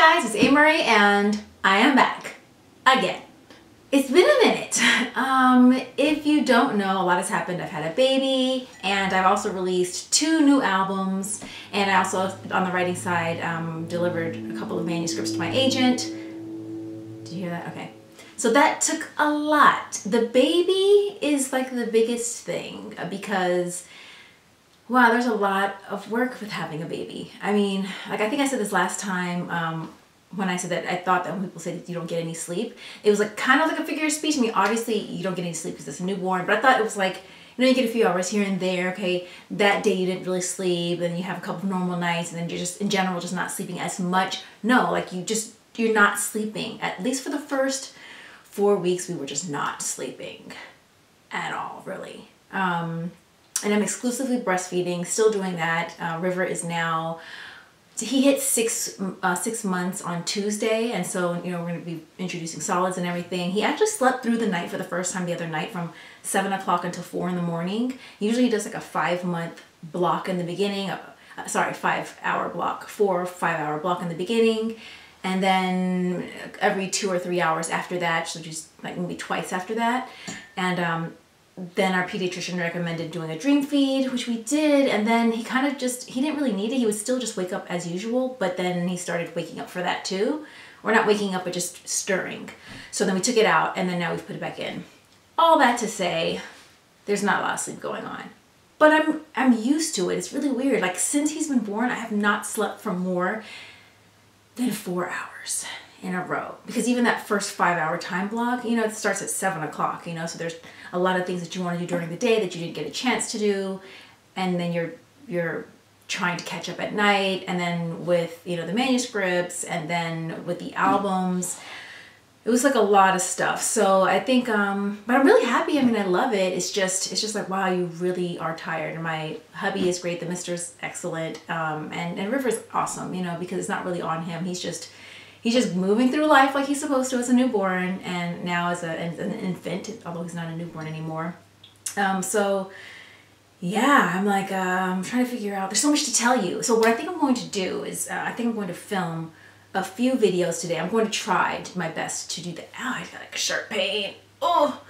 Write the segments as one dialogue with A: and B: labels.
A: Hi guys, it's Amerie and I am back again. It's been a minute. If you don't know, a lot has happened. I've had a baby and I've also released 2 new albums, and I also, on the writing side, delivered a couple of manuscripts to my agent. Did you hear that? Okay. So that took a lot. The baby is like the biggest thing because wow, there's a lot of work with having a baby. I mean, like I think I said this last time when I said that I thought that when people say that you don't get any sleep, it was like kind of like a figure of speech. I mean, obviously you don't get any sleep because it's a newborn, but I thought it was like, you know, you get a few hours here and there. Okay, that day you didn't really sleep, and you have a couple of normal nights, and then you're just in general just not sleeping as much. No, like you're not sleeping. At least for the first 4 weeks, we were just not sleeping at all, really. And I'm exclusively breastfeeding, still doing that. River is now, he hit six months on Tuesday, and so, you know, we're going to be introducing solids and everything. He actually slept through the night for the first time the other night from 7 o'clock until 4 in the morning. Usually he does like a 5-month block in the beginning, 5-hour block, 4 or 5-hour block in the beginning, and then every 2 or 3 hours after that, so just like maybe twice after that. And then our pediatrician recommended doing a dream feed, which we did, and then he kind of just, he didn't really need it. He would still just wake up as usual, but then he started waking up for that too. Or not waking up, but just stirring. So then we took it out, and then now we've put it back in. All that to say, there's not a lot of sleep going on. But I'm used to it. It's really weird. Like, since he's been born, I have not slept for more than 4 hours in a row, because even that first 5-hour time block, you know, it starts at 7 o'clock, you know, so there's a lot of things that you want to do during the day that you didn't get a chance to do, and then you're trying to catch up at night, and then with, you know, the manuscripts, and then with the albums, it was like a lot of stuff. So I think but I'm really happy. I mean, I love it. It's just like, wow, you really are tired. And my hubby is great, the Mister's excellent, and River's awesome, you know, because it's not really on him. He's just moving through life like he's supposed to as a newborn, and now as an infant, although he's not a newborn anymore. So yeah, I'm like, I'm trying to figure out, there's so much to tell you. So what I think I'm going to do is, I think I'm going to film a few videos today. I'm going to try my best to do that. Oh, I got like a sharp pain. Oh,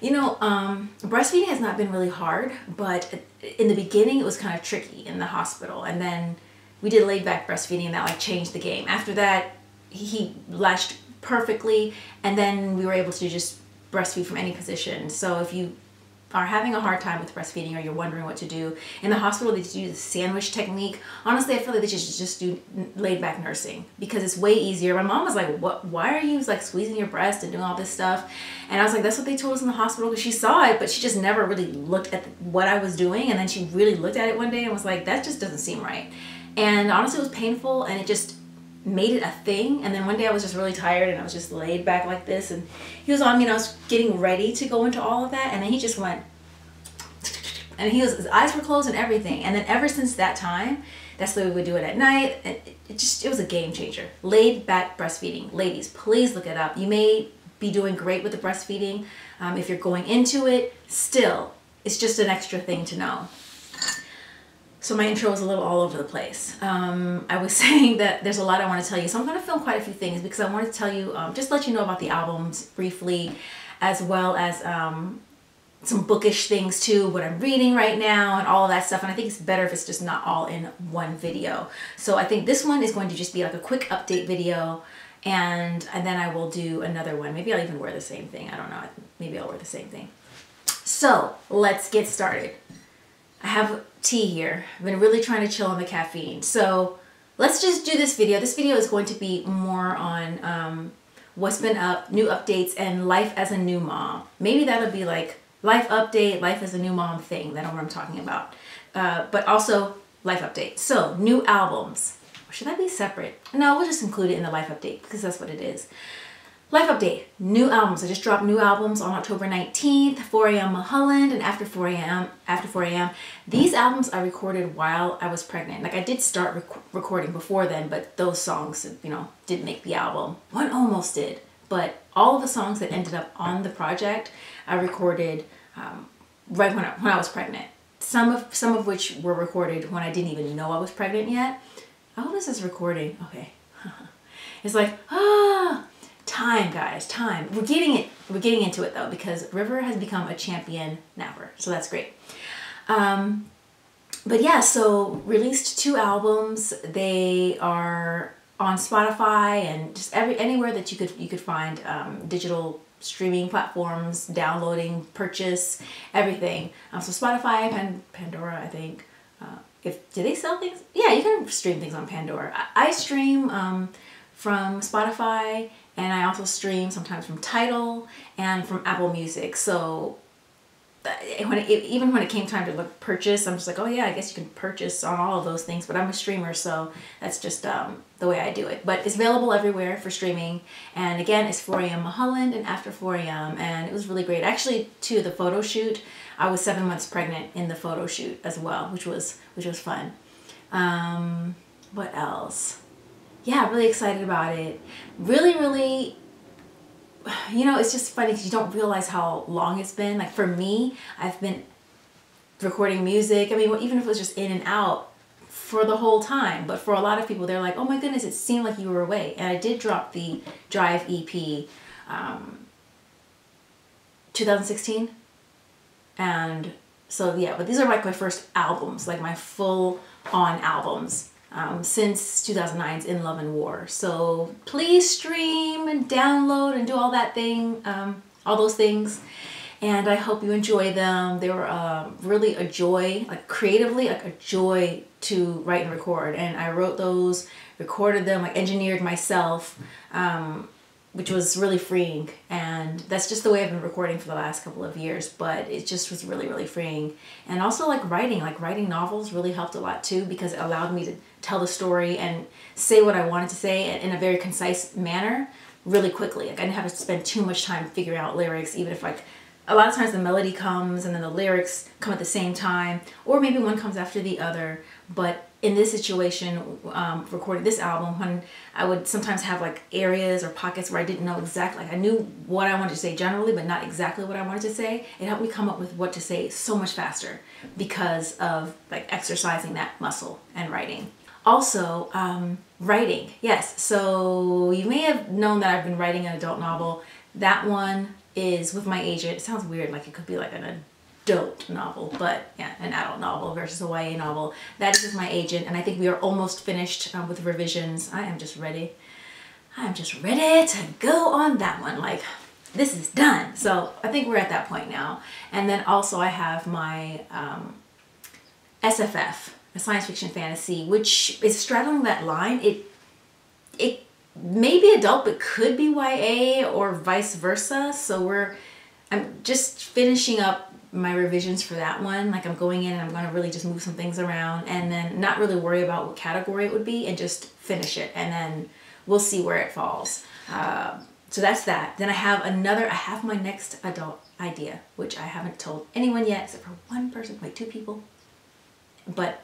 A: you know, breastfeeding has not been really hard, but in the beginning it was kind of tricky in the hospital. And then we did laid back breastfeeding, and that like changed the game. After that, he latched perfectly, and then we were able to just breastfeed from any position. So if you are having a hard time with breastfeeding, or you're wondering what to do, in the hospital they do the sandwich technique. Honestly, I feel like they should just do laid back nursing, because it's way easier. My mom was like, "What? Why are you like squeezing your breast and doing all this stuff?" And I was like, "That's what they told us in the hospital," because she saw it, but she just never really looked at what I was doing. And then she really looked at it one day and was like, "That just doesn't seem right." And honestly, it was painful, and it just made it a thing. And then one day I was just really tired, and I was just laid back like this, and he was on me, and I was getting ready to go into all of that, and then he just went, and his eyes were closed and everything. And then ever since that time, that's the way we would do it at night. And it was a game changer. Laid back breastfeeding. Ladies, please look it up. You may be doing great with the breastfeeding. If you're going into it, still, it's just an extra thing to know. So my intro was a little all over the place. I was saying that there's a lot I want to tell you. So I'm going to film quite a few things, because I want to tell you, just let you know about the albums briefly, as well as some bookish things too, what I'm reading right now and all of that stuff. And I think it's better if it's just not all in one video. So I think this one is going to just be like a quick update video, and then I will do another one. Maybe I'll even wear the same thing. I don't know. Maybe I'll wear the same thing. So let's get started. I have tea here. I've been really trying to chill on the caffeine. So let's just do this video. This video is going to be more on what's been up, new updates, and life as a new mom. Maybe that'll be like life update, life as a new mom thing. That's what I'm talking about. But also life update. So new albums. Or should that be separate? No, we'll just include it in the life update, because that's what it is. Life update, new albums. I just dropped new albums on October 19th, 4 a.m. Mulholland, and after 4 a.m. These albums I recorded while I was pregnant. Like, I did start recording before then, but those songs, you know, didn't make the album. One almost did, but all of the songs that ended up on the project, I recorded right when I was pregnant. Some of which were recorded when I didn't even know I was pregnant yet. I hope this is recording. Okay. It's like, time, guys, time. We're getting into it though, because River has become a champion napper, so that's great. But yeah, so released 2 albums. They are on Spotify and just anywhere that you could find digital streaming platforms, downloading, purchase, everything. So Spotify, Pandora, I think. Do they sell things? Yeah, you can stream things on Pandora. I stream from Spotify, and I also stream sometimes from Tidal and from Apple Music. So even when it came time to like purchase, I'm just like, oh yeah, I guess you can purchase on all of those things, but I'm a streamer, so that's just the way I do it. But it's available everywhere for streaming, and again, it's 4 a.m. Mulholland and After 4 a.m. and it was really great. Actually, to the photo shoot, I was 7 months pregnant in the photo shoot as well, which was fun. What else? Yeah, really excited about it. Really, you know, it's just funny because you don't realize how long it's been. Like for me, I've been recording music. I mean, even if it was just in and out for the whole time. But for a lot of people, they're like, oh my goodness, it seemed like you were away. And I did drop the Drive EP 2016. And so yeah, but these are like my first albums, like my full-on albums. Since 2009's In Love and War. So please stream and download and do all that thing, all those things. And I hope you enjoy them. They were really a joy, like creatively, like a joy to write and record. And I wrote those, recorded them, like engineered myself, which was really freeing. And that's just the way I've been recording for the last couple of years, but it just was really freeing. And also like writing novels really helped a lot too, because it allowed me to tell the story and say what I wanted to say in a very concise manner really quickly. Like I didn't have to spend too much time figuring out lyrics, even if like a lot of times the melody comes and then the lyrics come at the same time, or maybe one comes after the other. But in this situation, recording this album, when I would sometimes have like areas or pockets where I didn't know exactly, like I knew what I wanted to say generally, but not exactly what I wanted to say, it helped me come up with what to say so much faster because of like exercising that muscle and writing. Also, writing, yes. So you may have known that I've been writing an adult novel. That one is with my agent. It sounds weird, like it could be like an adult novel, but yeah, an adult novel versus a YA novel. That is with my agent, and I think we are almost finished with revisions. I am just ready. I'm just ready to go on that one. Like, this is done. So I think we're at that point now. And then also I have my SFF, a science fiction fantasy, which is straddling that line. It may be adult, but could be YA or vice versa. So I'm just finishing up my revisions for that one. Like I'm going in and I'm going to really just move some things around and then not really worry about what category it would be and just finish it. And then we'll see where it falls. So that's that. Then I have my next adult idea, which I haven't told anyone yet except for one person, like 2 people. But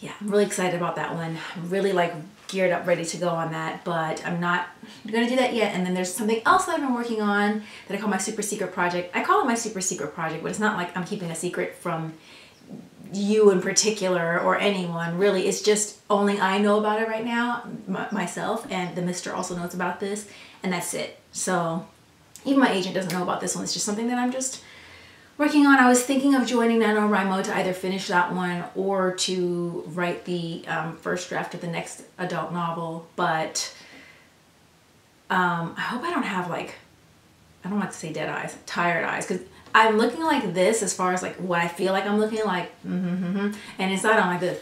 A: yeah, I'm really excited about that one. I'm really like geared up, ready to go on that, but I'm not gonna do that yet. And then there's something else that I've been working on that I call my super secret project. I call it my super secret project, but it's not like I'm keeping a secret from you in particular or anyone. Really, it's just only I know about it right now, myself, and the mister also knows about this, and that's it. So even my agent doesn't know about this one. It's just something that I'm just working on. I was thinking of joining NaNoWriMo to either finish that one or to write the first draft of the next adult novel, but I hope I don't have like, I don't like to say dead eyes, tired eyes, because I'm looking like this as far as like what I feel like I'm looking like, and inside I'm like this.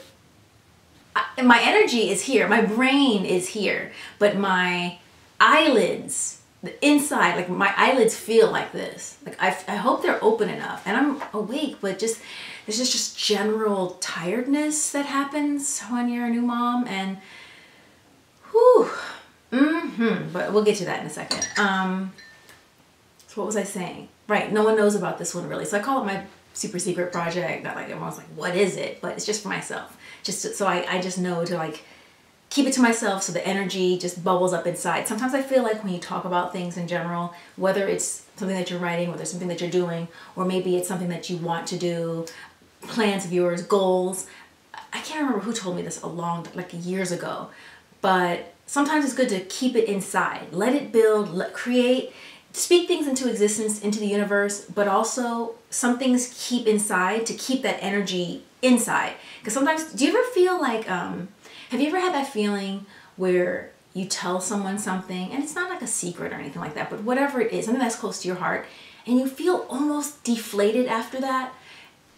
A: My energy is here, my brain is here, but my eyelids, the inside, like my eyelids feel like this. Like I hope they're open enough and I'm awake, but just there's just general tiredness that happens when you're a new mom, and whew, but we'll get to that in a second. So what was I saying? Right, no one knows about this one really. So I call it my super secret project. Not like everyone's like, what is it? But it's just for myself. So I just know to like keep it to myself so the energy just bubbles up inside. Sometimes I feel like when you talk about things in general, whether it's something that you're writing, whether it's something that you're doing, or maybe it's something that you want to do, plans of yours, goals. I can't remember who told me this like years ago, but sometimes it's good to keep it inside. Let it build, create, speak things into existence, into the universe, but also some things keep inside to keep that energy inside. Because sometimes, do you ever feel like, have you ever had that feeling where you tell someone something, and it's not like a secret or anything like that, but whatever it is, something that's close to your heart, and you feel almost deflated after that?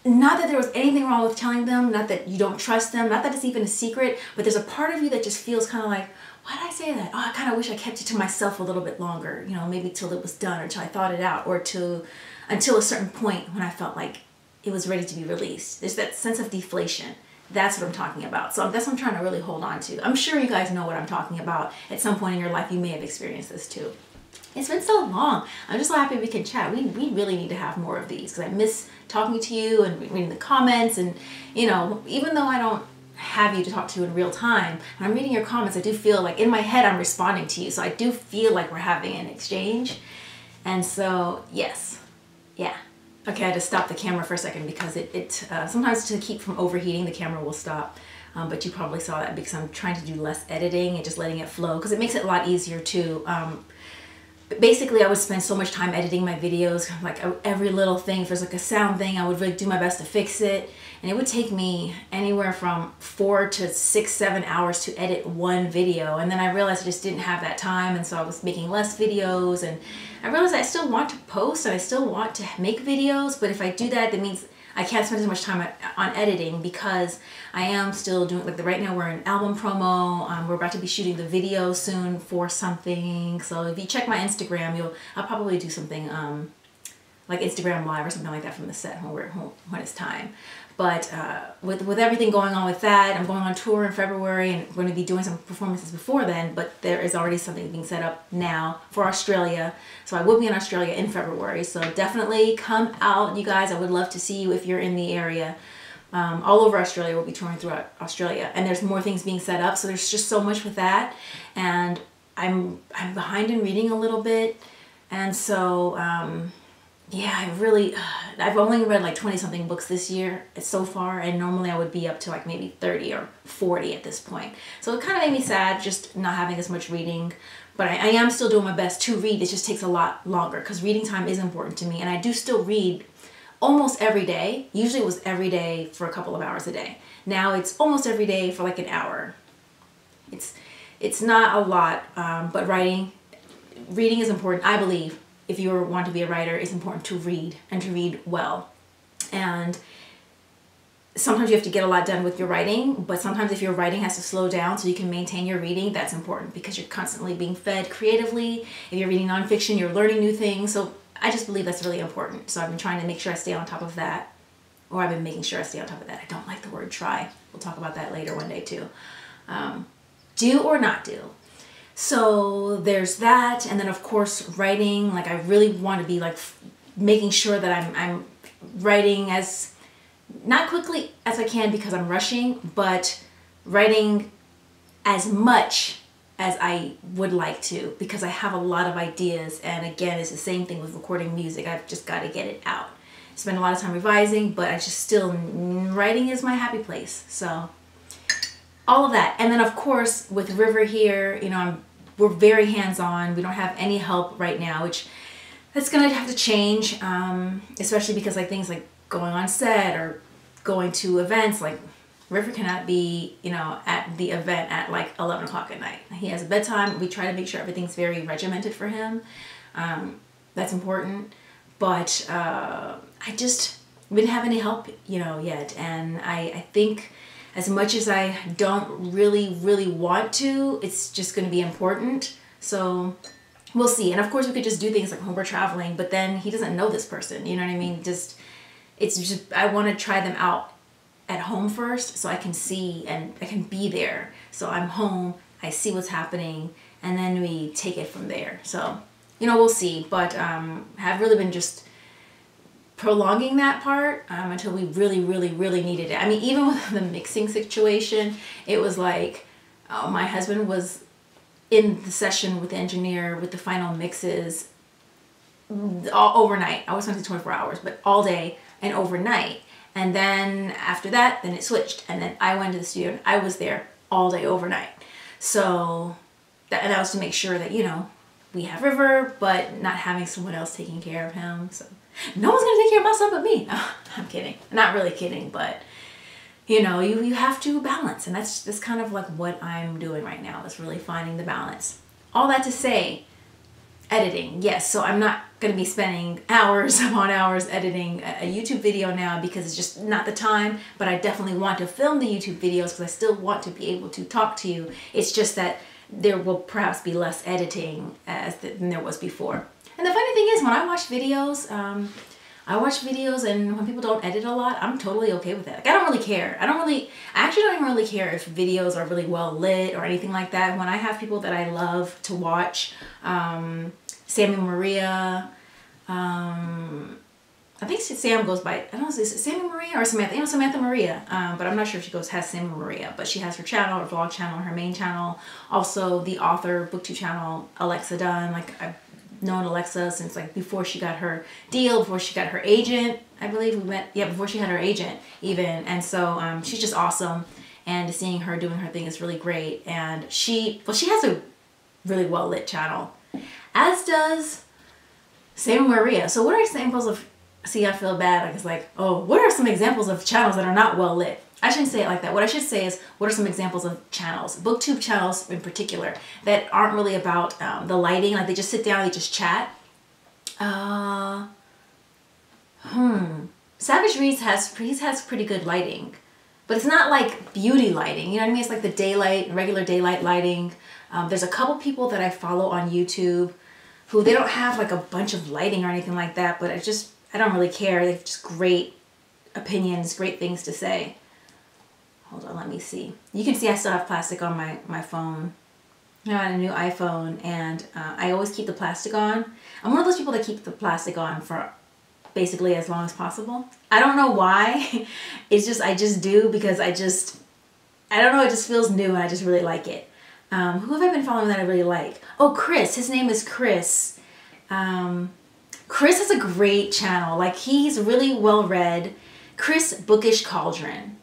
A: Not that there was anything wrong with telling them, not that you don't trust them, not that it's even a secret, but there's a part of you that just feels kind of like, why did I say that? Oh, I kind of wish I kept it to myself a little bit longer, you know, maybe till it was done, or till I thought it out, or until a certain point when I felt like it was ready to be released. There's that sense of deflation. That's what I'm talking about. So that's what I'm trying to really hold on to. I'm sure you guys know what I'm talking about. At some point in your life, you may have experienced this too. It's been so long. I'm just so happy we can chat. We really need to have more of these, because I miss talking to you and reading the comments. And, you know, even though I don't have you to talk to in real time, when I'm reading your comments, I do feel like in my head I'm responding to you. So I do feel like we're having an exchange. And so, yes. Yeah. Okay, I had to stop the camera for a second because sometimes to keep from overheating, the camera will stop. But you probably saw that because I'm trying to do less editing and just letting it flow, because it makes it a lot easier too. Basically, I would spend so much time editing my videos, like every little thing. If there's like a sound thing, I would really do my best to fix it. And it would take me anywhere from 4 to 6, 7 hours to edit one video. And then I realized I just didn't have that time. And so I was making less videos. And I realized I still want to post and I still want to make videos. But if I do that, that means I can't spend as much time on editing, because I am still doing, like right now we're in album promo. We're about to be shooting the video soon for something. So if you check my Instagram, I'll probably do something like Instagram Live or something like that from the set when it's time. But with everything going on with that, I'm going on tour in February and I'm going to be doing some performances before then, but there is already something being set up now for Australia. So I will be in Australia in February. So definitely come out, you guys. I would love to see you if you're in the area. All over Australia, we'll be touring throughout Australia. And there's more things being set up, so there's just so much with that. And I'm behind in reading a little bit. And so, yeah, I've only read like 20 something books this year so far, and normally I would be up to like maybe 30 or 40 at this point. So it kind of made me sad just not having as much reading, but I am still doing my best to read. It just takes a lot longer because reading time is important to me, and I do still read almost every day. Usually it was every day for a couple of hours a day. Now it's almost every day for like an hour. It's not a lot, but reading is important, I believe. If you want to be a writer, it's important to read, and to read well. And sometimes you have to get a lot done with your writing, but sometimes if your writing has to slow down so you can maintain your reading, that's important because you're constantly being fed creatively. If you're reading nonfiction, you're learning new things. So I just believe that's really important. So I've been trying to make sure I stay on top of that, or I've been making sure I stay on top of that. I don't like the word try. We'll talk about that later one day too. Do or not do. So there's that, and then of course writing. Like I really want to be like making sure that I'm writing as not quickly as I can because I'm rushing, but writing as much as I would like to, because I have a lot of ideas. And again, it's the same thing with recording music. I've just got to get it out. Spend a lot of time revising, but I just still, writing is my happy place. So all of that. And then of course with River here, you know, we're very hands-on. We don't have any help right now, which that's gonna have to change, especially because like things like going on set or going to events, like River cannot be, you know, at the event at like 11 o'clock at night. He has a bedtime. We try to make sure everything's very regimented for him. That's important. But I just didn't have any help, you know, yet. And I think as much as I don't really want to, it's just going to be important. So we'll see. And of course we could just do things like when we're traveling, but then he doesn't know this person, you know what I mean? It's just, I want to try them out at home first so I can see and I can be there. So I'm home, I see what's happening, and then we take it from there. So, you know, we'll see. But have really been just prolonging that part until we really needed it. I mean, even with the mixing situation, it was like my husband was in the session with the engineer with the final mixes all overnight. I was going to say 24 hours, but all day and overnight. And then after that, then it switched. And then I went to the studio and I was there all day overnight. So that was to make sure that, you know, we have River, but not having someone else taking care of him. So no one's gonna take care of my son but me. No, I'm kidding. Not really kidding, but you know, you have to balance, and that's kind of like what I'm doing right now, is really finding the balance. All that to say, editing, yes. So I'm not going to be spending hours upon hours editing a YouTube video now because it's just not the time, but I definitely want to film the YouTube videos because I still want to be able to talk to you. It's just that there will perhaps be less editing than there was before. And the funny thing is, when I watch videos, and when people don't edit a lot, I'm totally okay with it. Like, I don't really care. I actually don't even really care if videos are really well lit or anything like that. When I have people that I love to watch, Sam and Maria, I think Sam goes by, I don't know, is it Sam and Maria or Samantha? You know, Samantha Maria, but I'm not sure if she has Sam and Maria, but she has her channel, her vlog channel, her main channel. Also the author booktube channel, Alexa Dunn. Like, I've known Alexa since like before she got her deal, before she got her agent. I believe we met, yeah, before she had her agent even. And so she's just awesome. And seeing her doing her thing is really great. And she has a really well lit channel, as does Sam and Maria. So what are examples of, see, I feel bad. Like, it's like, oh, what are some examples of channels that are not well lit? I shouldn't say it like that. What I should say is, what are some examples of channels, booktube channels in particular, that aren't really about the lighting, like they just sit down, they just chat. Savage Reads has pretty good lighting, but it's not like beauty lighting, you know what I mean? It's like the daylight, regular daylight lighting. There's a couple people that I follow on YouTube who, they don't have like a bunch of lighting or anything like that, but I don't really care. They have just great opinions, great things to say. Hold on, let me see. You can see I still have plastic on my phone. I got a new iPhone, and I always keep the plastic on. I'm one of those people that keep the plastic on for basically as long as possible. I don't know why. It's just, I just do, because I don't know, it just feels new and I just really like it. Who have I been following that I really like? Oh, Chris. His name is Chris. Chris has a great channel. Like, he's really well read. Chris Bookish Cauldron.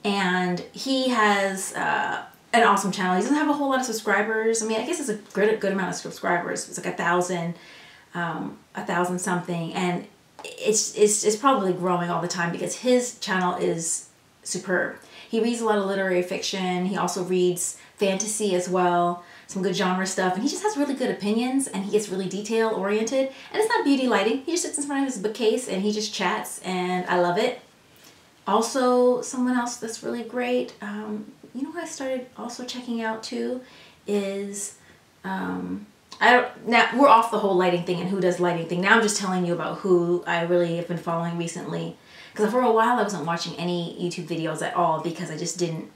A: And he has an awesome channel. He doesn't have a whole lot of subscribers. I mean, I guess it's a good amount of subscribers. It's like 1,000 something, and it's probably growing all the time because his channel is superb. He reads a lot of literary fiction. He also reads fantasy as well, some good genre stuff, and he just has really good opinions, and he gets really detail oriented. And it's not beauty lighting. He just sits in front of his bookcase and he just chats, and I love it. Also, someone else that's really great, you know who I started also checking out too, is, now we're off the whole lighting thing and who does lighting thing. Now I'm just telling you about who I really have been following recently. Because for a while I wasn't watching any YouTube videos at all because I didn't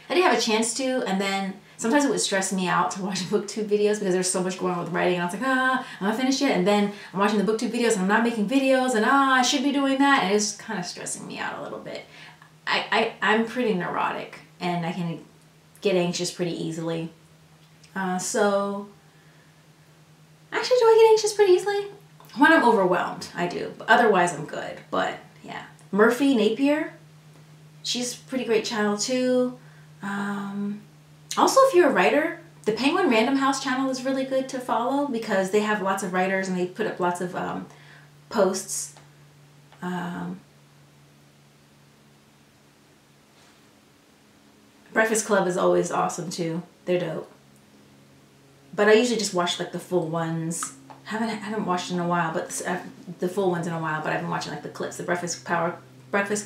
A: have a chance to, and then sometimes it would stress me out to watch booktube videos because there's so much going on with writing, and I was like, I'm not finished yet, and then I'm watching the booktube videos and I'm not making videos, and I should be doing that, and it's kind of stressing me out a little bit. I'm pretty neurotic, and I can get anxious pretty easily. So, actually, do I get anxious pretty easily? When I'm overwhelmed, I do, but otherwise I'm good, but yeah. Murphy Napier, she's a pretty great channel too. Also, if you're a writer, the Penguin Random House channel is really good to follow because they have lots of writers and they put up lots of posts. Breakfast Club is always awesome too. They're dope. But I usually just watch like the full ones. I haven't watched in a while, but the full ones in a while. But I've been watching like the clips, the Breakfast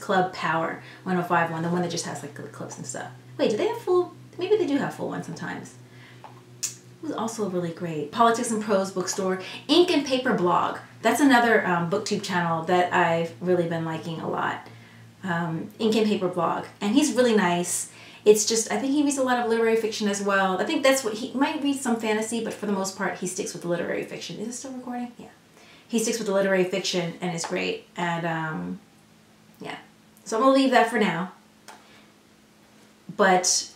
A: Club Power 105 one, the one that just has like the clips and stuff. Wait, do they have full? Maybe they do have full ones sometimes. It was also really great. Politics and Prose Bookstore. Ink and Paper Blog. That's another booktube channel that I've really been liking a lot. Ink and Paper Blog. And he's really nice. It's just, I think he reads a lot of literary fiction as well. I think that's what, he might read some fantasy, but for the most part, he sticks with the literary fiction. Is it still recording? Yeah. He sticks with the literary fiction, and it's great. And, yeah. So I'm going to leave that for now. But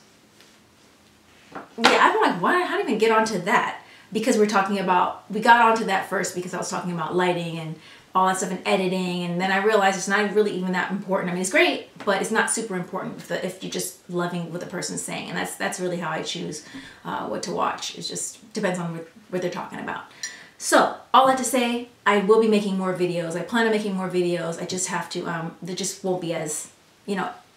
A: yeah, I'm like, how did I even get onto that? Because we got onto that first because I was talking about lighting and all that stuff in editing, and then I realized it's not really even that important. I mean, it's great, but it's not super important if you're just loving what the person's saying, and that's really how I choose what to watch. It just depends on what they're talking about. So all that to say, I will be making more videos. I plan on making more videos. I just have to, they just won't be as,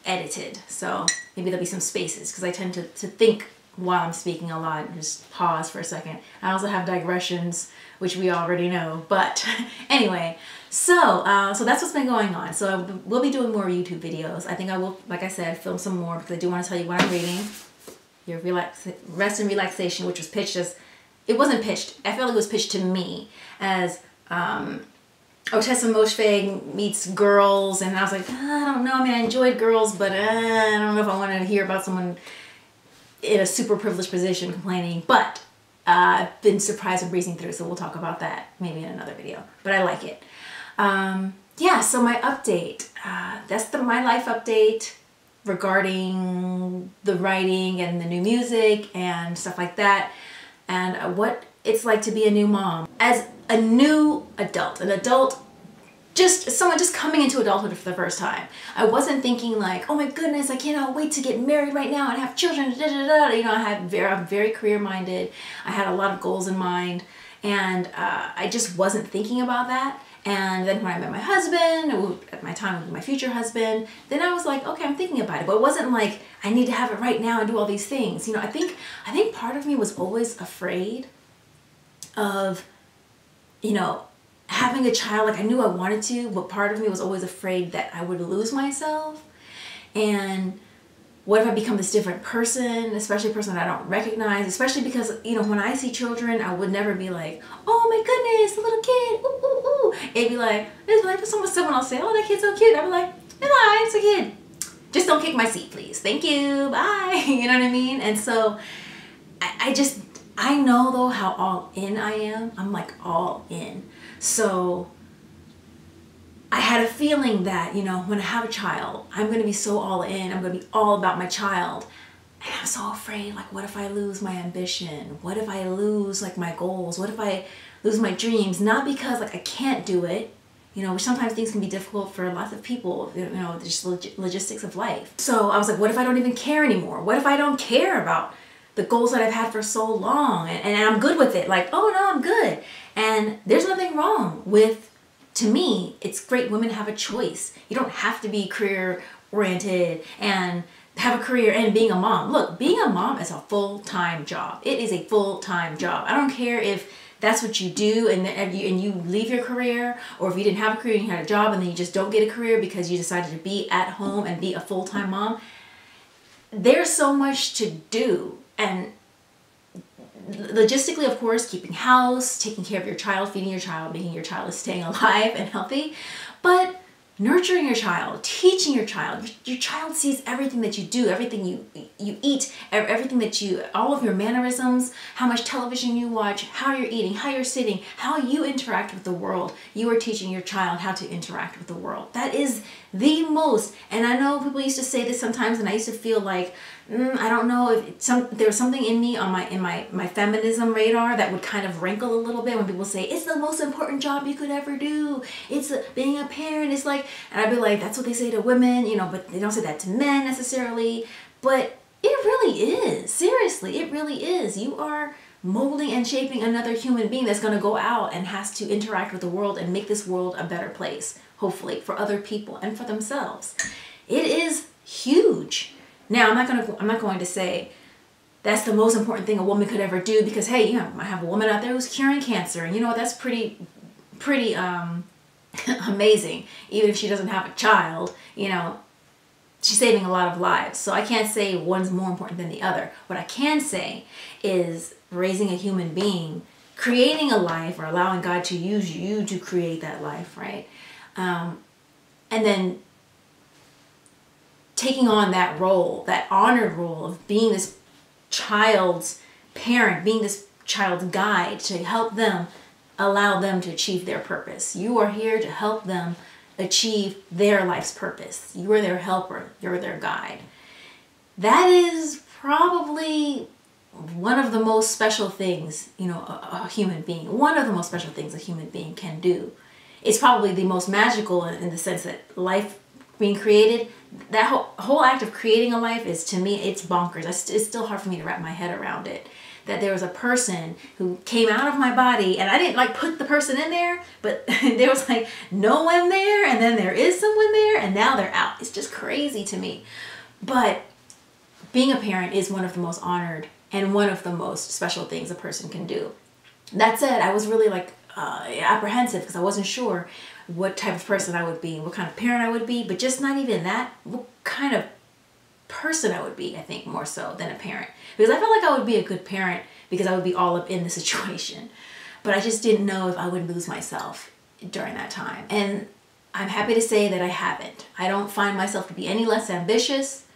A: edited. So maybe there'll be some spaces, because I tend to think while I'm speaking a lot and just pause for a second. I also have digressions, which we already know. But anyway, so that's what's been going on. So we'll be doing more YouTube videos. I think I will, like I said, film some more, because I do want to tell you what I'm reading. Your Rest and Relaxation, which was pitched as, it wasn't pitched, I feel like it was pitched to me as Otessa Moshfegh meets Girls, and I was like, I don't know, I mean, I enjoyed Girls, but I don't know if I want to hear about someone in a super privileged position complaining, but I've been surprised and breezing through, so we'll talk about that maybe in another video, but I like it. Yeah, so my update, that's my life update regarding the writing and the new music and stuff like that, and what it's like to be a new mom. As a new adult, someone just coming into adulthood for the first time. I wasn't thinking like, oh my goodness, I cannot wait to get married right now and have children, da, da, da. I'm very career-minded. I had a lot of goals in mind, and I just wasn't thinking about that. And then when I met my husband, at my time with my future husband, then I was like, okay, I'm thinking about it. But it wasn't like, I need to have it right now and do all these things. I think part of me was always afraid of, having a child. Like, I knew I wanted to, but part of me was always afraid that I would lose myself. And what if I become this different person, especially a person that I don't recognize, especially because, when I see children, I would never be like, oh my goodness, a little kid, ooh, ooh, ooh. It'd be like someone else say, oh, that kid's so cute. I'd be like, it's a kid. Just don't kick my seat, please. Thank you, bye. You know what I mean? And so I know though how all in I am. I'm like all in. So I had a feeling that, when I have a child, I'm going to be so all in. I'm going to be all about my child. And I'm so afraid, like, what if I lose my ambition? What if I lose, like, my goals? What if I lose my dreams? Not because, like, I can't do it, which sometimes things can be difficult for lots of people, just logistics of life. So I was like, what if I don't even care anymore? What if I don't care about the goals that I've had for so long? And I'm good with it. Like, oh, no, I'm good. And there's nothing wrong with, to me, it's great women have a choice. You don't have to be career-oriented and have a career and being a mom. Look, being a mom is a full-time job. It is a full-time job. I don't care if that's what you do and you leave your career, or if you didn't have a career and you had a job and then you just don't get a career because you decided to be at home and be a full-time mom. There's so much to do. And logistically, of course, keeping house, taking care of your child, feeding your child, making your child staying alive and healthy, but nurturing your child, teaching your child sees everything that you do, everything you eat, everything that all of your mannerisms, how much television you watch, how you're eating, how you're sitting, how you interact with the world. You are teaching your child how to interact with the world. That is the most, and I know people used to say this sometimes, and I used to feel like, I don't know if there was something in me on my feminism radar that would kind of wrinkle a little bit when people say it's the most important job you could ever do. It's being a parent. It's like, and I'd be like, that's what they say to women, but they don't say that to men necessarily. But it really is. Seriously, it really is. You are molding and shaping another human being that's going to go out and has to interact with the world and make this world a better place, hopefully, for other people and for themselves. It is huge. Now, I'm not going to say that's the most important thing a woman could ever do, because, hey, I have a woman out there who's curing cancer, and that's pretty amazing. Even if she doesn't have a child, she's saving a lot of lives. So I can't say one's more important than the other. What I can say is raising a human being, creating a life, or allowing God to use you to create that life, right? And then taking on that role, that honored role of being this child's parent, being this child's guide to help them, allow them to achieve their purpose. You are here to help them achieve their life's purpose. You are their helper. You're their guide. That is probably one of the most special things, a human being, one of the most special things a human being can do, it's probably the most magical in the sense that life being created, that whole act of creating a life is, to me, it's bonkers. It's still hard for me to wrap my head around it. That there was a person who came out of my body, and I didn't like put the person in there, but there was like no one there, and then there is someone there, and now they're out. It's just crazy to me. But being a parent is one of the most honored and one of the most special things a person can do. That said, I was really like apprehensive because I wasn't sure what type of person I would be, what kind of parent I would be, but just not even that, what kind of person I would be, I think, more so than a parent. Because I felt like I would be a good parent because I would be all up in the situation. But I just didn't know if I would lose myself during that time. And I'm happy to say that I haven't. I don't find myself to be any less ambitious.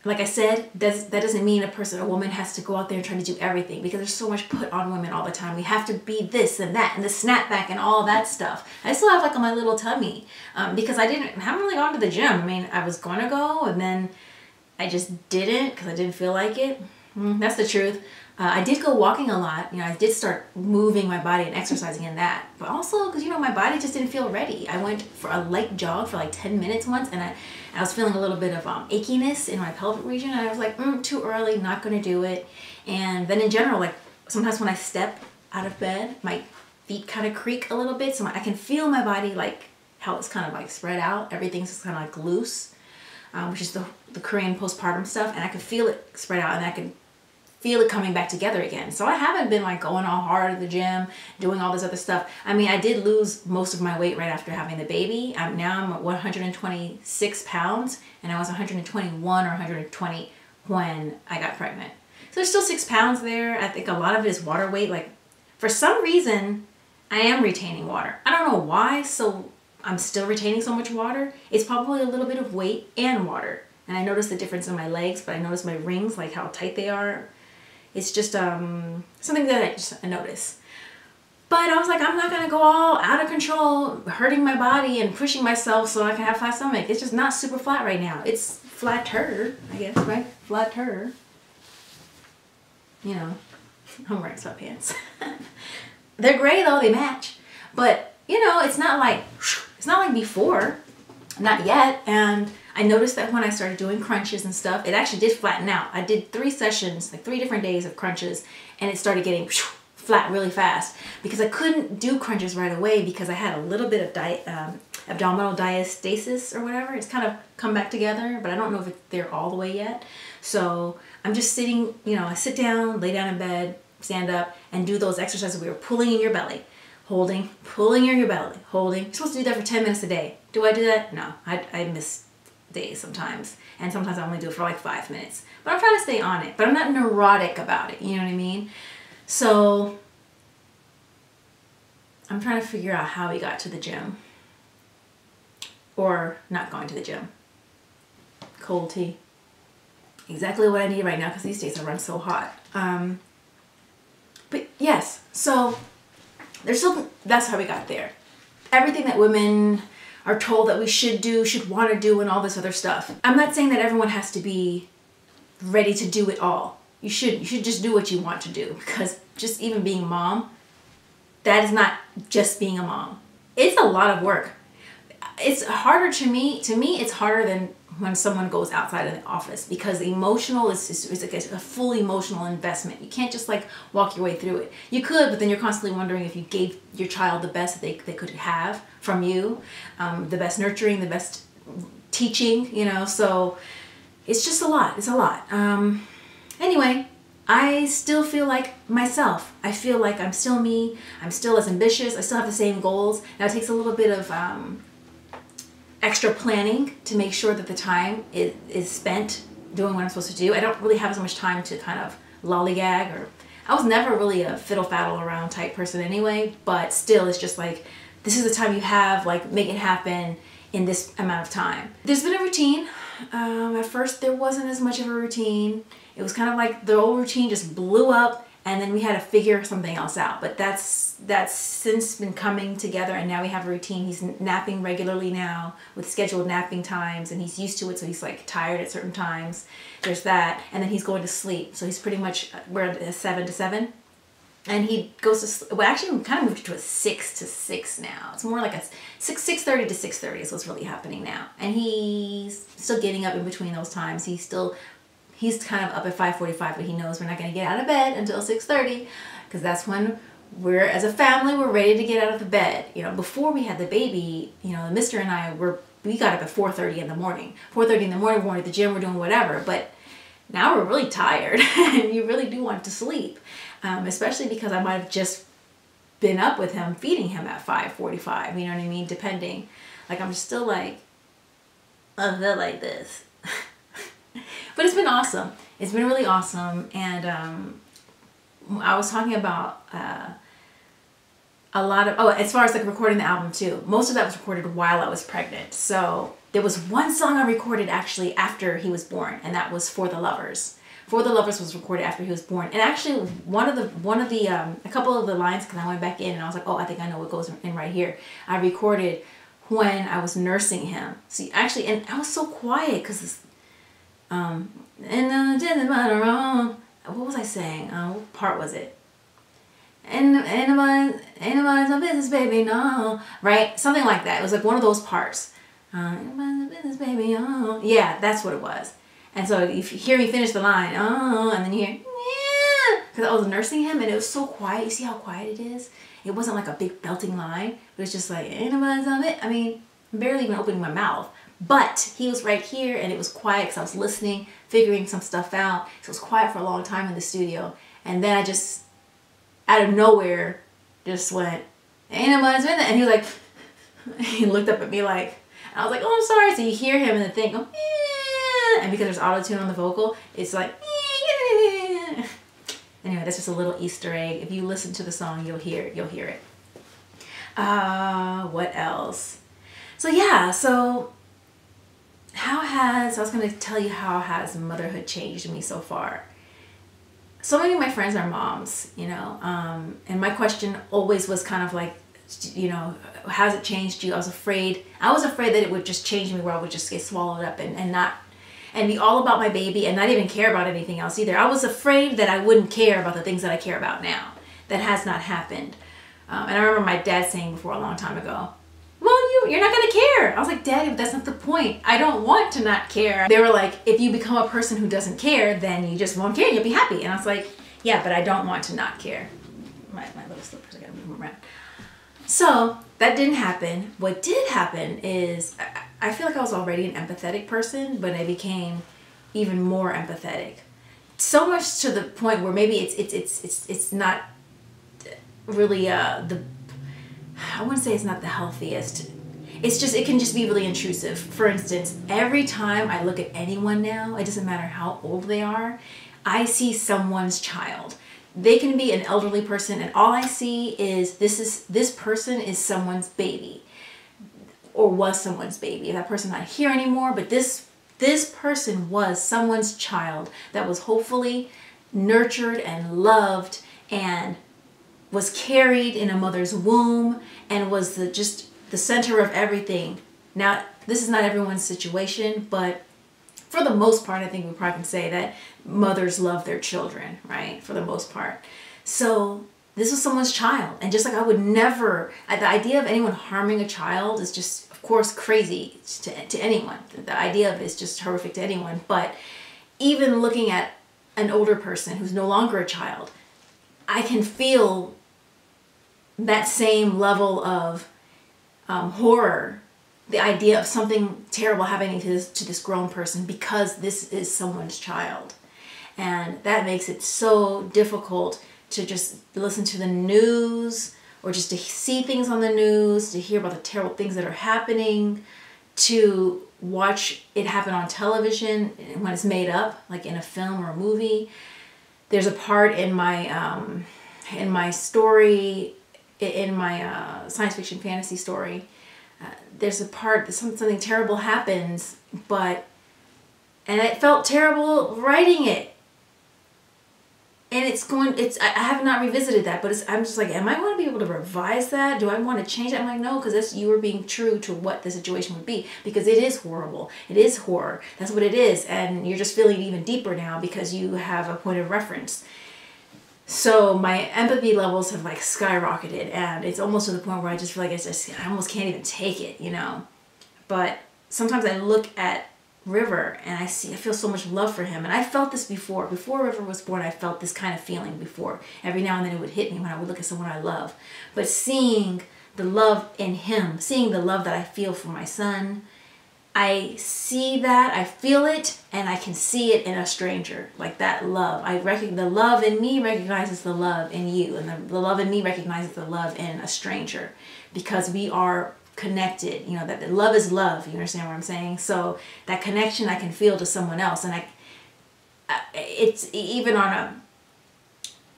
A: Like I said, that doesn't mean a woman has to go out there and try to do everything, because there's so much put on women all the time. We have to be this and that and the snapback and all that stuff. I still have like my little tummy because I haven't really gone to the gym. I mean, I was going to go and then I just didn't because I didn't feel like it. That's the truth. I did go walking a lot. You know, I did start moving my body and exercising in that. But also because, you know, my body just didn't feel ready. I went for a light jog for like 10 minutes once, and I was feeling a little bit of achiness in my pelvic region. And I was like, too early, not going to do it. And then in general, like sometimes when I step out of bed, my feet kind of creak a little bit. So I can feel my body, like how it's kind of like spread out. Everything's just kind of like loose, which is the Korean postpartum stuff. And I could feel it spread out, and I could feel it coming back together again. So I haven't been like going all hard at the gym, doing all this other stuff. I mean, I did lose most of my weight right after having the baby. Now I'm at 126 pounds, and I was 121 or 120 when I got pregnant. So there's still 6 pounds there. I think a lot of it is water weight. Like for some reason, I am retaining water. I don't know why, so I'm still retaining so much water. It's probably a little bit of weight and water. And I noticed the difference in my legs, but I noticed my rings, like how tight they are. It's just something that I notice. But I was like, I'm not going to go all out of control, hurting my body and pushing myself so I can have flat stomach. It's just not super flat right now. It's flatter, I guess, right? Flatter. You know, I'm wearing sweatpants. They're gray though, they match. But, you know, it's not like before. Not yet. And I noticed that when I started doing crunches and stuff, it actually did flatten out. I did 3 sessions, like 3 different days of crunches, and it started getting flat really fast because I couldn't do crunches right away because I had a little bit of abdominal diastasis or whatever. It's kind of come back together, but I don't know if it's there all the way yet. So I'm just sitting, you know, I sit down, lay down in bed, stand up, and do those exercises where you're pulling in your belly, holding, pulling in your belly, holding. You're supposed to do that for 10 minutes a day. Do I do that? No, I miss days sometimes, and sometimes I only do it for like 5 minutes, but I'm trying to stay on it, but I'm not neurotic about it, you know what I mean? So I'm trying to figure out how we got to the gym, or not going to the gym. Cold tea, exactly what I need right now because these days I run so hot. But yes, so that's how we got there. Everything that women are told that we should do, should want to do, and all this other stuff. I'm not saying that everyone has to be ready to do it all. You should just do what you want to do, because just even being a mom, that is not just being a mom. It's a lot of work. It's harder to me, it's harder than when someone goes outside of the office, because the emotional is like a full emotional investment. You can't just like walk your way through it. You could, but then you're constantly wondering if you gave your child the best that they could have from you, the best nurturing, the best teaching, you know, so it's just a lot. It's a lot. Anyway, I still feel like myself. I feel like I'm still me. I'm still as ambitious. I still have the same goals. Now it takes a little bit of extra planning to make sure that the time is spent doing what I'm supposed to do. I don't really have as much time to kind of lollygag, or I was never really a fiddle faddle around type person anyway, but still it's just like, this is the time you have, like make it happen in this amount of time. There's been a routine. At first there wasn't as much of a routine. It was kind of like the old routine just blew up, and then we had to figure something else out. But that's since been coming together, and now we have a routine. He's napping regularly now with scheduled napping times, and he's used to it, so he's like tired at certain times. There's that, and then he's going to sleep. So he's pretty much, we're at 7 to 7. And he goes to sleep. Well, actually, we kind of moved to a 6 to 6 now. It's more like a 6:30 to 6:30 is what's really happening now. And he's still getting up in between those times. He's kind of up at 5:45, but he knows we're not going to get out of bed until 6:30, because that's when as a family, we're ready to get out of the bed. You know, before we had the baby, you know, Mr. and I we got up at 4:30 in the morning. 4:30 in the morning, we're going to the gym, we're doing whatever. But now we're really tired, and you really do want to sleep. Especially because I might have just been up with him, feeding him at 5:45, you know what I mean? Depending. Like, I'm still like, I feel like this. But it's been awesome. It's been really awesome. And I was talking about a lot of, as far as like recording the album too, most of that was recorded while I was pregnant. So there was one song I recorded actually after he was born, and that was For the Lovers. For the Lovers was recorded after he was born. And actually a couple of the lines, because I went back in and I was like, oh, I think I know what goes in right here. I recorded when I was nursing him. See, actually, and I was so quiet because what was I saying? What part was it? Ain't nobody's business, baby, no. Right? Something like that. It was like one of those parts. Ain't nobody's business, baby, no. Yeah, that's what it was. And so if you hear me finish the line, and then you hear, yeah, because I was nursing him and it was so quiet. You see how quiet it is? It wasn't like a big belting line. It was just like, ain't nobody's on it. I mean, I'm barely even opening my mouth. But he was right here and it was quiet because I was listening, figuring some stuff out. So it was quiet for a long time in the studio. And then I just, out of nowhere, just went, ain't nobody's in it. And he was like, he looked up at me like, I was like, oh, I'm sorry. So you hear him in the thing go, and because there's auto-tune on the vocal, it's like, anyway, that's just a little Easter egg. If you listen to the song, you'll hear it. What else? So yeah, I was going to tell you how has motherhood changed me so far. So many of my friends are moms, you know, and my question always was kind of like, you know, how's it changed you? I was afraid that it would just change me, where I would just get swallowed up and be all about my baby and not even care about anything else either. I was afraid that I wouldn't care about the things that I care about now. That has not happened. And I remember my dad saying before a long time ago, well, you're not going to care. I was like, Daddy, but that's not the point. I don't want to not care. They were like, if you become a person who doesn't care, then you just won't care and you'll be happy. And I was like, yeah, but I don't want to not care. My little slippers, I got to move them around. So that didn't happen. What did happen is I feel like I was already an empathetic person, but I became even more empathetic. So much to the point where maybe it's not really I wouldn't say it's not the healthiest. It can just be really intrusive. For instance, every time I look at anyone now, it doesn't matter how old they are, I see someone's child. They can be an elderly person and all I see is this person is someone's baby, or was someone's baby. That person's not here anymore, but this person was someone's child that was hopefully nurtured and loved and was carried in a mother's womb and was just the center of everything. Now, this is not everyone's situation, but for the most part, I think we probably can say that mothers love their children, right? For the most part. So this was someone's child. And just like I would never, the idea of anyone harming a child is just, of course, crazy to anyone. The idea of it is just horrific to anyone. But even looking at an older person who's no longer a child, I can feel that same level of horror, the idea of something terrible happening to this grown person because this is someone's child. And that makes it so difficult to just listen to the news or just to see things on the news, to hear about the terrible things that are happening, to watch it happen on television when it's made up, like in a film or a movie. There's a part in my story, in my science fiction fantasy story, there's a part that something terrible happens, and it felt terrible writing it. And I have not revisited that, but I'm just like, am I going to be able to revise that? Do I want to change that? I'm like, no, because you are being true to what the situation would be, because it is horrible. It is horror. That's what it is. And you're just feeling it even deeper now because you have a point of reference. So my empathy levels have like skyrocketed, and it's almost to the point where I just feel like I almost can't even take it, you know. But sometimes I look at River and I feel so much love for him. And I felt this before River was born. I felt this kind of feeling before. Every now and then it would hit me when I would look at someone I love. But seeing the love in him, seeing the love that I feel for my son, I see that, I feel it, and I can see it in a stranger. Like that love. The love in me recognizes the love in you, and the love in me recognizes the love in a stranger, because we are connected. You know, that love is love. You understand what I'm saying? So that connection I can feel to someone else, and it's even on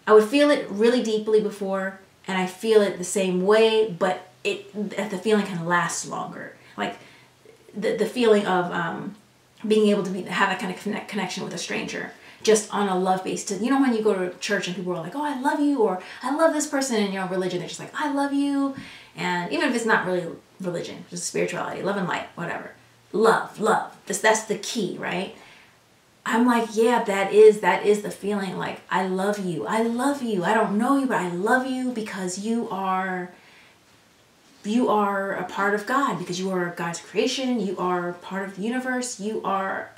A: I would feel it really deeply before, and I feel it the same way, but the feeling can last longer. Like the feeling of being able to have that kind of connection with a stranger, just on a love base. You know, when you go to church and people are like, oh, I love you, or I love this person in your religion, they're just like, I love you. And even if it's not really religion, just spirituality, love and light, whatever. Love. That's the key, right? I'm like, yeah, that is the feeling. Like, I love you. I don't know you, but I love you because you are a part of God, because you are God's creation. You are part of the universe. You are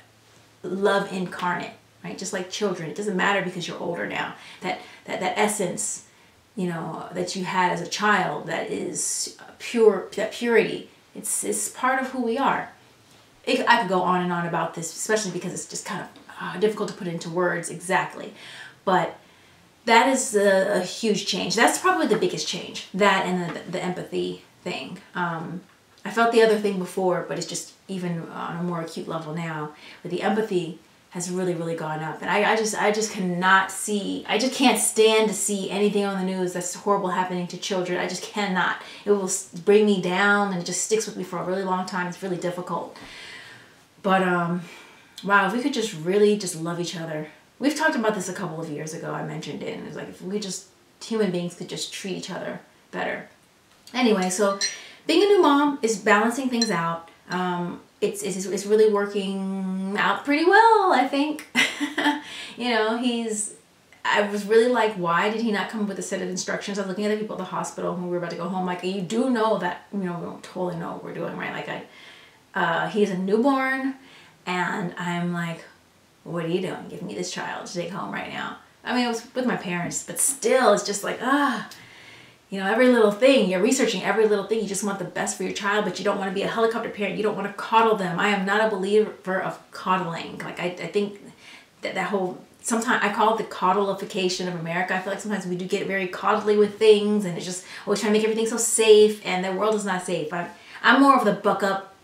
A: love incarnate, right? Just like children. It doesn't matter because you're older now. That essence, you know, that you had as a child, that is pure, that purity, it's part of who we are. I could go on and on about this, especially because it's just kind of difficult to put into words exactly. But that is a huge change. That's probably the biggest change, that and the empathy thing. I felt the other thing before, but it's just even on a more acute level now. But the empathy has really, really gone up. And I just cannot see, I just can't stand to see anything on the news that's horrible happening to children. I just cannot. It will bring me down, and it just sticks with me for a really long time. It's really difficult. But wow, if we could just really just love each other. We've talked about this a couple of years ago. I mentioned it, and it's like, if we just, human beings could just treat each other better. Anyway, so being a new mom is balancing things out. It's really working out pretty well, I think. You know, I was really like, why did he not come up with a set of instructions? I was looking at the people at the hospital when we were about to go home, like, you do know that, you know, we don't totally know what we're doing, right? Like, he's a newborn, and I'm like, what are you doing? Give me this child to take home right now. I mean, I was with my parents, but still, it's just like, you know, every little thing, you're researching every little thing. You just want the best for your child, but you don't want to be a helicopter parent. You don't want to coddle them. I am not a believer of coddling. Like, I think that whole, sometimes I call it the coddleification of America. I feel like sometimes we do get very coddly with things, and it's just always trying to make everything so safe, and the world is not safe. I'm more of the buck up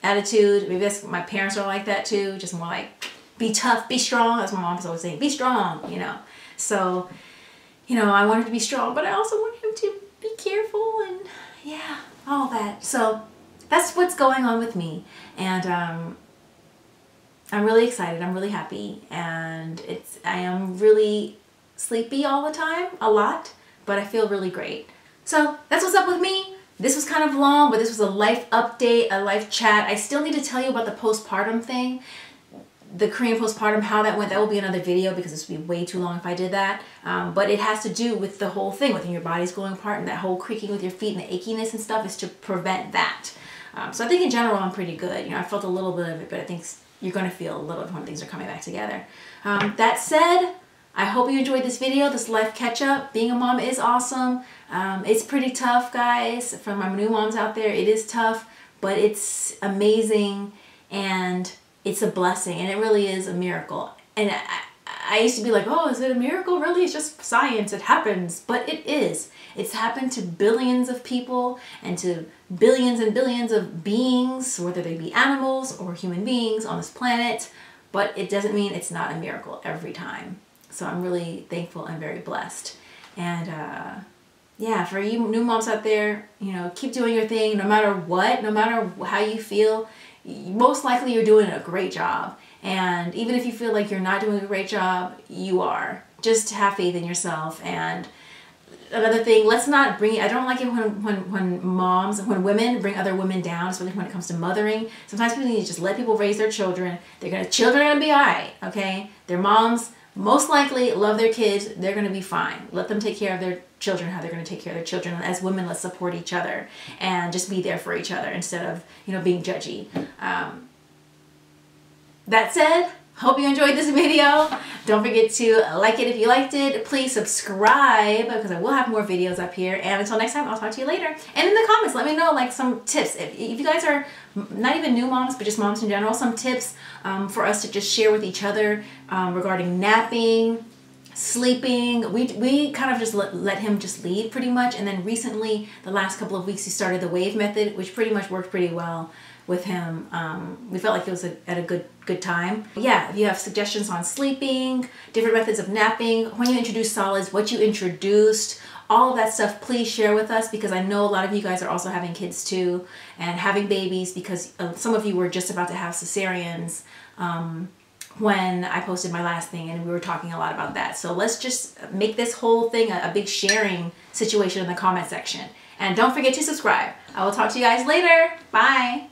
A: attitude. Maybe that's, my parents are like that too. Just more like, be tough, be strong. That's what my mom's always saying. Be strong, you know. So, you know, I want him to be strong, but I also want him to be careful, and yeah, all that. So that's what's going on with me. And I'm really excited. I'm really happy. And I am really sleepy all the time, a lot, but I feel really great. So that's what's up with me. This was kind of long, but this was a life update, a life chat. I still need to tell you about the postpartum thing. The Korean postpartum, how that went, that will be another video, because this would be way too long if I did that. But it has to do with the whole thing, with your body's going apart, and that whole creaking with your feet and the achiness and stuff is to prevent that. So I think in general I'm pretty good. You know, I felt a little bit of it, but I think you're going to feel a little bit when things are coming back together. That said, I hope you enjoyed this video, this life catch-up. Being a mom is awesome. It's pretty tough, guys. For my new moms out there, it is tough, but it's amazing, and it's a blessing, and it really is a miracle. And I used to be like, oh, is it a miracle? Really? It's just science. It happens. But it is. It's happened to billions of people, and to billions and billions of beings, whether they be animals or human beings on this planet. But it doesn't mean it's not a miracle every time. So I'm really thankful and very blessed. And yeah, for you new moms out there, you know, keep doing your thing no matter what, no matter how you feel. Most likely you're doing a great job. And even if you feel like you're not doing a great job, you are. Just have faith in yourself. And another thing, let's not bring, I don't like it when women bring other women down, especially when it comes to mothering. Sometimes people need to just let people raise their children. Children are gonna be all right, okay? Their moms most likely love their kids, they're going to be fine. Let them take care of their children how they're going to take care of their children. As women, let's support each other and just be there for each other instead of, being judgy. That said, hope you enjoyed this video. Don't forget to like it if you liked it. Please subscribe because I will have more videos up here. And until next time, I'll talk to you later. And in the comments, let me know like some tips. If you guys are not even new moms, but just moms in general, some tips for us to just share with each other regarding napping, sleeping. We kind of just let him just lead pretty much. And then recently, the last couple of weeks, he started the wave method, which pretty much worked pretty well with him. We felt like it was at a good time. Yeah, if you have suggestions on sleeping, different methods of napping, when you introduce solids, what you introduced, all of that stuff, please share with us because I know a lot of you guys are also having kids too and having babies because some of you were just about to have cesareans when I posted my last thing and we were talking a lot about that. So let's just make this whole thing a big sharing situation in the comment section. And don't forget to subscribe. I will talk to you guys later. Bye.